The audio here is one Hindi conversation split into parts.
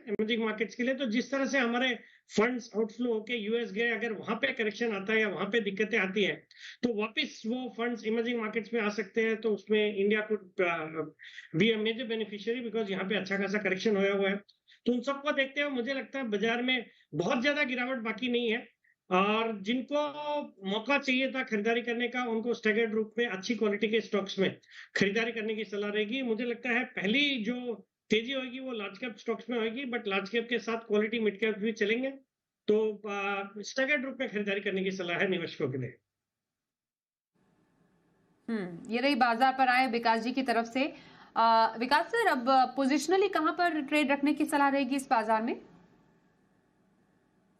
इमर्जिंग मार्केट्स के लिए। तो जिस तरह से हमारे फंड्स आउटफ्लो होके यूएस गए, अगर वहां पे करेक्शन आता है या वहां पे दिक्कतें आती हैं, तो वापस वो फंड्स इमर्जिंग मार्केट्स में आ सकते हैं। तो उसमें India could be a major beneficiary, because यहाँ पे अच्छा खासा करेक्शन होया हुआ है। तो उन सबको देखते हुए मुझे लगता है बाजार में बहुत ज्यादा गिरावट बाकी नहीं है, और जिनको मौका चाहिए था खरीदारी करने का, उनको स्टैगर्ड रूप में अच्छी क्वालिटी के स्टॉक्स में खरीदारी करने की सलाह रहेगी। मुझे लगता है पहली जो तेजी होगी वो लार्ज कैप स्टॉक्स में होगी, बट लार्ज कैप के साथ क्वालिटी मिड कैप भी चलेंगे। तो स्टैगर्ड रूप में खरीदारी करने की सलाह है निवेशकों के लिए। ये रही बाजार पर आए विकास जी की तरफ से। विकास सर, अब पोजिशनली कहां पर ट्रेड रखने की सलाह रहेगी इस बाजार में?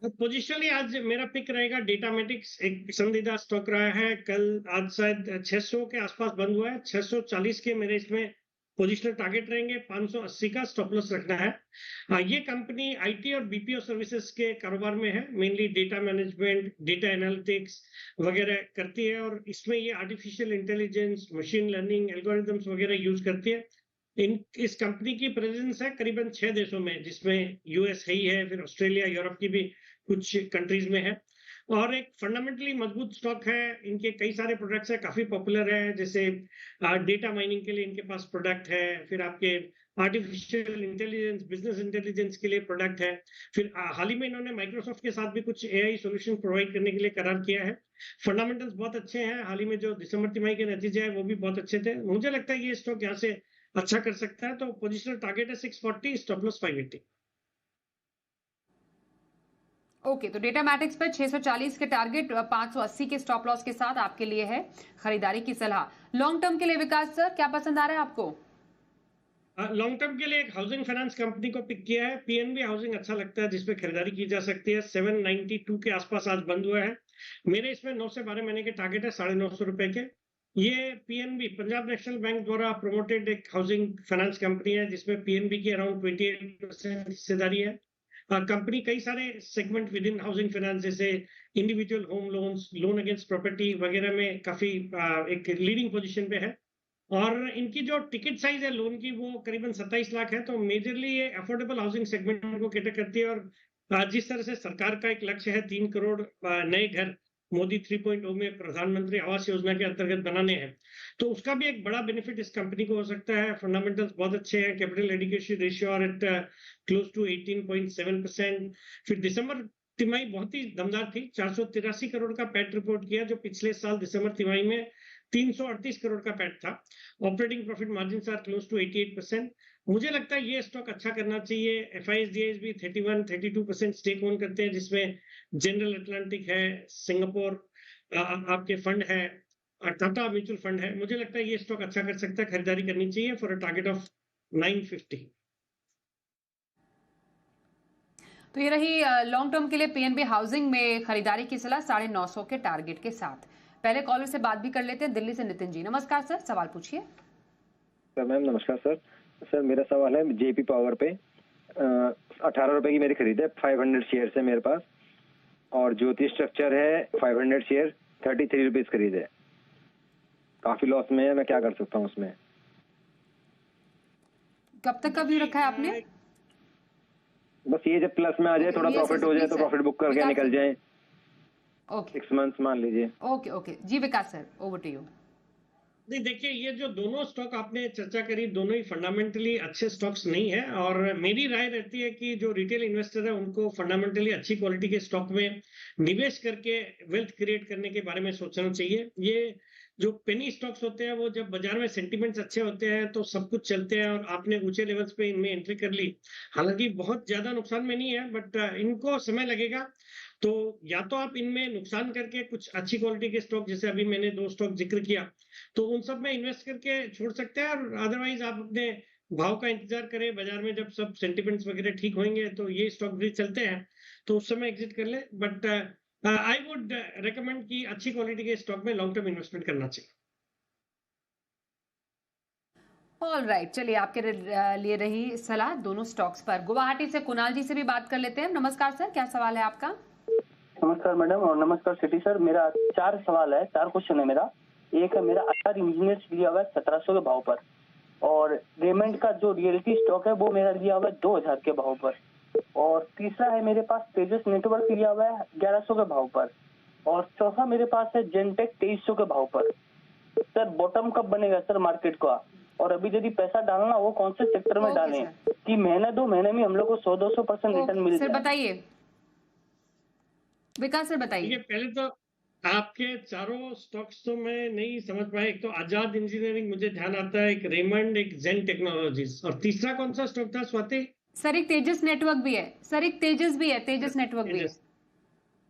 पोजिशनली आज मेरा पिक रहेगा डेटामेटिक्स, एक पसंदीदा स्टॉक रहा है। कल आज शायद 600 के आसपास बंद हुआ है, 640 के मेरे इसमें पोजिशनल टारगेट रहेंगे, 580 का स्टॉप लॉस रखना है। ये कंपनी आईटी और बीपीओ सर्विसेज के कारोबार में है, mainly data management, data analytics वगैरह करती है, और इसमें ये artificial intelligence, machine learning algorithms वगैरह यूज करती है। इस कंपनी की प्रेजेंस है करीबन 6 देशों में, जिसमें यूएस है ही है, फिर ऑस्ट्रेलिया, यूरोप की भी कुछ कंट्रीज में है, और एक फंडामेंटली मजबूत स्टॉक है। इनके कई सारे प्रोडक्ट्स है, काफी पॉपुलर है, जैसे डेटा माइनिंग के लिए इनके पास प्रोडक्ट है, फिर आपके आर्टिफिशियल इंटेलिजेंस, बिजनेस इंटेलिजेंस के लिए प्रोडक्ट है, फिर हाल ही में इन्होंने माइक्रोसॉफ्ट के साथ भी कुछ एआई सॉल्यूशन प्रोवाइड करने के लिए करार किया है। फंडामेंटल्स बहुत अच्छे हैं, हाल ही में जो दिसंबर तिमाही के नतीजे हैं वो भी बहुत अच्छे थे। मुझे लगता है ये स्टॉक यहाँ से अच्छा कर सकता है। तो पोजिशनल टारगेट है 640, स्टॉप लॉस 580। ओके, तो डेटामैटिक्स पर 640 के टारगेट, 580 के स्टॉप लॉस के साथ आपके लिए है खरीदारी की सलाह। लॉन्ग टर्म के लिए विकास सर, क्या पसंद आ रहा है आपको? लॉन्ग टर्म के लिए एक हाउसिंग फाइनेंस कंपनी को पिक किया है, पीएनबी हाउसिंग अच्छा लगता है, जिसपे खरीदारी की जा सकती है। 792 के आसपास आज बंद हुआ है। मेरे इसमें 9 से 12 महीने के टारगेट है 950 रुपए के। ये पीएनबी पंजाब नेशनल बैंक द्वारा प्रमोटेड एक हाउसिंग फाइनेंस कंपनी है, जिसमें पीएनबी की अराउंड 28% हिस्सेदारी है। कंपनी कई सारे segment within housing finance, जैसे individual home loans, loan against property वगैरह में काफी एक लीडिंग पोजीशन पे है। और इनकी जो टिकट साइज है लोन की वो करीबन 27 लाख है। तो मेजरली ये अफोर्डेबल हाउसिंग सेगमेंट को कैटर करती है, और जिस तरह से सरकार का एक लक्ष्य है 3 करोड़ नए घर मोदी 3.0 में प्रधानमंत्री आवास योजना के अंतर्गत बनाने हैं, तो उसका भी एक बड़ा बेनिफिट इस कंपनी को हो सकता है। फंडामेंटल्स बहुत अच्छे हैं, कैपिटल एडिक्वेसी रेशियो और एट क्लोज टू 18.7%। फिर दिसंबर तिमाही बहुत ही दमदार थी, 483 करोड़ का पैट रिपोर्ट किया, जो पिछले साल दिसंबर तिमाही में 338 करोड़ का पैट था। Operating profit margin are close to 88%। मुझे लगता है ये स्टॉक अच्छा करना चाहिए। एफआईएसडीआईज भी 31-32% स्टेक ओन करते हैं, जिसमें जनरल अटलांटिक है, सिंगापुर आपके फंड है, टाटा म्यूचुअल फंड है। मुझे लगता है ये स्टॉक अच्छा कर सकता है, खरीदारी करनी चाहिए फॉर अ टारगेट ऑफ 950। तो ये रही लॉन्ग टर्म के लिए पीएनबी हाउसिंग में खरीदारी की सलाह 950 के टारगेट के साथ। पहले कॉलर से बात भी कर लेते हैं, दिल्ली से नितिन जी। नमस्कार सर, सवाल पूछिए। सर मैम नमस्कार सर। सर मेरा सवाल है जेपी पावर पे 18 रुपए की मेरी खरीद है, 500 शेयर है मेरे पास, और ज्योति स्ट्रक्चर है 500 शेयर, 33 रुपीज खरीद है। काफी लॉस में है, मैं क्या कर सकता हूँ उसमें? कब तक का व्यू रखा है आपने? बस ये जब प्लस में आ जाए, थोड़ा प्रॉफिट हो जाए तो प्रॉफिट बुक करके निकल जाए। ओके, 6 मंथ्स मान लीजिए। Okay okay ji Vikas sir, over to you. नहीं, देखिए ये जो दोनों स्टॉक आपने चर्चा करी, दोनों ही फंडामेंटली अच्छे स्टॉक्स नहीं है, और मेरी राय रहती है कि जो रिटेल इन्वेस्टर है उनको फंडामेंटली अच्छी क्वालिटी के स्टॉक में निवेश करके वेल्थ क्रिएट करने के बारे में सोचना चाहिए। ये जो पेनी स्टॉक्स होते हैं, वो जब बाजार में सेंटिमेंट्स अच्छे होते हैं तो सब कुछ चलते हैं, और आपने ऊंचे लेवल्स पे इनमें एंट्री कर ली, हालांकि बहुत ज्यादा नुकसान में नहीं है, बट इनको समय लगेगा। तो या तो आप इनमें नुकसान करके कुछ अच्छी क्वालिटी के स्टॉक, जैसे अभी मैंने 2 स्टॉक जिक्र किया, तो उन सब में इन्वेस्ट करके छोड़ सकते हैं, और अदरवाइज आप अपने भाव का इंतजार करें। बाजार में जब सब सेंटिमेंट्स वगैरह ठीक होंगे तो ये स्टॉक भी चलते हैं, तो उस समय एग्जिट कर ले। बट आई वुड रेकमेंड कि अच्छी क्वालिटी के स्टॉक में लॉन्ग टर्म इन्वेस्टमेंट करना चाहिए। ऑल राइट, चलिए आपके लिए रही सलाह दोनों स्टॉक्स पर। गुवाहाटी से कुणाल जी से भी बात कर लेते हैं। नमस्कार सर, क्या सवाल है आपका? नमस्कार मैडम, और नमस्कार सिटी सर। मेरा 4 सवाल है, 4 क्वेश्चन है मेरा। एक है मेरा आचार इंजीनियर्स लिया हुआ है 1700 के भाव पर, और रेमंड का जो रियलिटी स्टॉक है वो मेरा लिया हुआ है 2000 के भाव पर। और तीसरा है मेरे पास तेजस नेटवर्क लिया हुआ है 1100 के भाव पर, और चौथा मेरे पास है जेनटेक 2300 के भाव पर। सर बॉटम कब बनेगा सर मार्केट का, और अभी यदि पैसा डालना हो कौन से सेक्टर में ओके डालें सर। कि महीने 2 महीने में हम लोग को 100-200% रिटर्न मिल सर जाए। बताइए, विकास सर देखिए, बताइए। पहले तो आपके चारों स्टॉक्स तो मैं नहीं समझ पाया। एक तो आजाद इंजीनियरिंग मुझे ध्यान आता है, एक रेमंड, एक जेन टेक्नोलॉजीज, और तीसरा कौन सा स्टॉक था स्वाति? सर एक तेजस नेटवर्क भी है, सर एक तेजस भी है, तेजस नेटवर्क भी है। तेजस।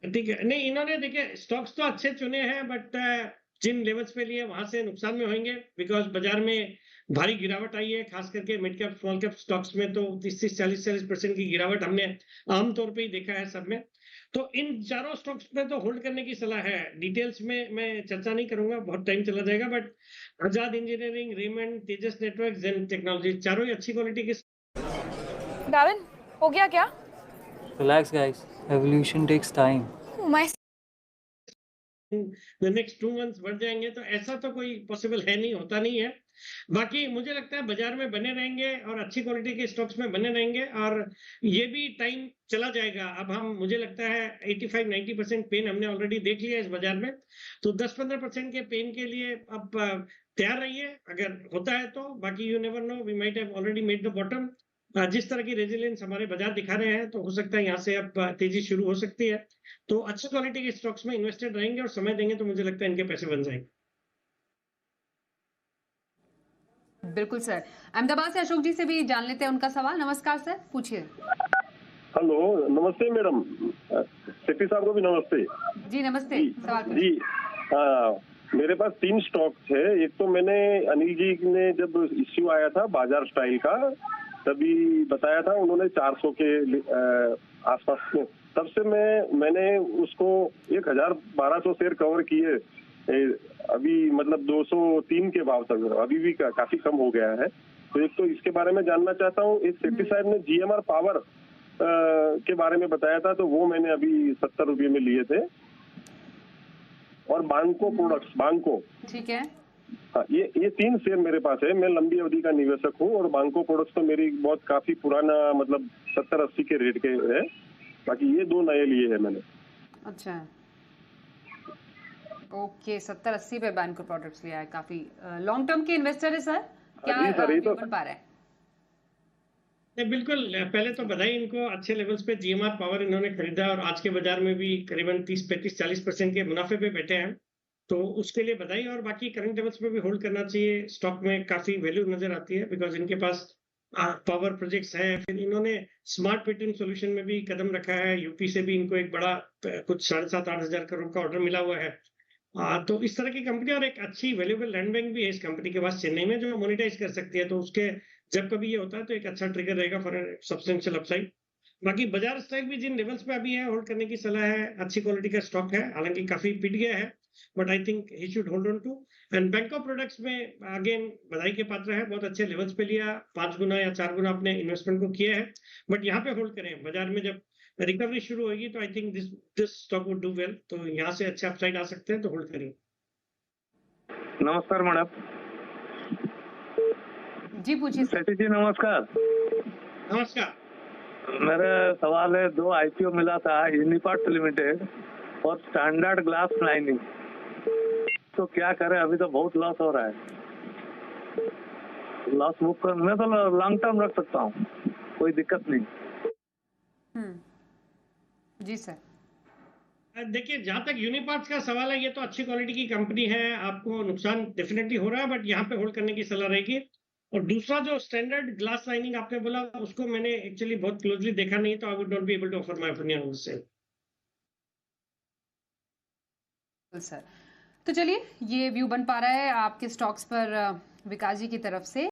ठीक है, नहीं इन्होंने देखिए स्टॉक्स तो अच्छे चुने हैं, बट जिन लेवल्स पे लिए वहां से नुकसान में होंगे, बिकॉज बाजार में भारी गिरावट आई है, खास करके mid cap small cap stocks में तो 30-40% की गिरावट हमने आमतौर पे ही देखा है सब में। तो इन चारों स्टॉक्स पे तो होल्ड करने की सलाह है। डिटेल्स में मैं चर्चा नहीं करूंगा, बहुत टाइम चला जाएगा, but Azad engineering, Raymond, Tejas network, Zen technology, चारों ही अच्छी क्वालिटी के। गाविन हो गया क्या? Relax, guys. Evolution takes time. मैं नेक्स्ट 2 मंथ्स बढ़ जाएंगे, तो ऐसा तो कोई पॉसिबल है नहीं, होता नहीं है। बाकी मुझे लगता है बाजार में बने रहेंगे और अच्छी क्वालिटी के स्टॉक्स में बने रहेंगे, और ये भी टाइम चला जाएगा। अब हम, मुझे लगता है 85-90% पेन हमने ऑलरेडी देख लिया इस बाजार में, तो 10-15% के पेन के लिए अब तैयार रहिए अगर होता है तो। बाकी you never know, we might have already made the bottom. जिस तरह की रेजिलियंस हमारे बाजार दिखा रहे हैं, तो हो सकता है यहाँ से अब तेजी शुरू हो सकती है। तो अच्छी क्वालिटी के स्टॉक्स में इन्वेस्टेड रहेंगे और समय देंगे तो मुझे लगता है इनके पैसे बन जाएंगे। बिल्कुल सर। अहमदाबाद से अशोक जी से भी जान लेते हैं उनका सवाल। नमस्कार सर, पूछिए। हेलो, नमस्ते मैडम, सेठी साहब को भी नमस्ते। जी नमस्ते, सवाल पूछिए। जी हाँ, मेरे पास 3 स्टॉक्स है। एक तो मैंने अनिल जी ने जब इश्यू आया था बाजार स्टाइल का, तभी बताया था उन्होंने 400 के आसपास में, तब से मैंने उसको 1200 शेयर कवर किए। अभी मतलब 203 के भाव तक, अभी भी काफी कम हो गया है। तो एक तो इसके बारे में जानना चाहता हूँ। एक सेठी साहब ने GMR पावर के बारे में बताया था, तो वो मैंने अभी 70 रुपये में लिए थे। और बांको प्रोडक्ट्स, बांको, ठीक है। हाँ, ये 3 शेयर मेरे पास है। मैं लंबी अवधि का निवेशक हूँ, और बांको प्रोडक्ट्स तो मेरी बहुत काफी पुराना, मतलब 70-80 के रेट के है। बाकी ये 2 नए लिए हैं मैंने। अच्छा, ओके, 70-80 पे बैंको प्रोडक्ट्स लिया है। काफी लॉन्ग टर्म के इन्वेस्टर है सर, क्या जी सर, ये तो बन पा रहा है? नहीं, बिल्कुल। पहले तो बधाई इनको, अच्छे लेवल्स पे GMR पावर इन्होंने खरीदा और आज के बाजार में भी करीबन 30-35-40% के मुनाफे पे बैठे हैं, तो उसके लिए बधाई। और बाकी करंट लेवल्स पे भी होल्ड करना चाहिए। स्टॉक में काफी वैल्यू नजर आती है, बिकॉज इनके पास पावर प्रोजेक्ट्स है। फिर इन्होंने स्मार्ट मीटरिंग सॉल्यूशन में भी कदम रखा है। यूपी से भी इनको एक बड़ा कुछ 7,500-8 हजार करोड़ का ऑर्डर मिला हुआ है। तो इस तरह की कंपनी, और एक अच्छी वैल्यूएबल लैंड बैंक भी है इस कंपनी के पास चेन्नई में, जो मोनेटाइज कर सकती है। तो उसके जब कभी ये होता है तो एक अच्छा ट्रिगर रहेगा फॉर सब्सटेंशियल अपसाइड। बाकी बाजार स्टॉक भी जिन लेवल्स पे अभी है, होल्ड करने की सलाह है। अच्छी क्वालिटी का स्टॉक है, हालांकि काफी पिट गया है, but I think he should hold on to. And bank of products में अगेन बधाई के पात्र है, बहुत अच्छे लेवल्स पे लिया, 5 गुना या 4 गुना अपने इन्वेस्टमेंट को किया है। बट यहाँ पे होल्ड करें, बाजार में जब रिकवरी शुरू होगी तो I think this stock would do well. तो यहाँ से अच्छे अपसाइड आ सकते हैं, तो होल्ड करिए। नमस्कार मैडम। जी पूछिए सर। सेठी जी नमस्कार। नमस्कार। मेरा सवाल है, 2 IPO मिला था, यूनिपार्ट्स लिमिटेड और स्टैंडर्ड ग्लास लाइनिंग, तो क्या करें? अभी तो बहुत लॉस हो रहा है। लॉस बुक कर, मैं तो लॉन्ग टर्म रख सकता हूँ, कोई दिक्कत नहीं। जी सर। देखिए, जहां तक यूनिपार्ट्स का सवाल है, ये तो अच्छी क्वालिटी की कंपनी है, आपको नुकसान डेफिनेटली हो रहा है, बट यहाँ पे होल्ड करने की सलाह रहेगी। और दूसरा जो स्टैंडर्ड ग्लास लाइनिंग आपने बोला, उसको मैंने एक्चुअली बहुत क्लोजली देखा नहीं, तो I would not be able to offer my opinion on this. Sir, तो चलिए, ये व्यू बन पा रहा है आपके स्टॉक्स पर विकास जी की तरफ से।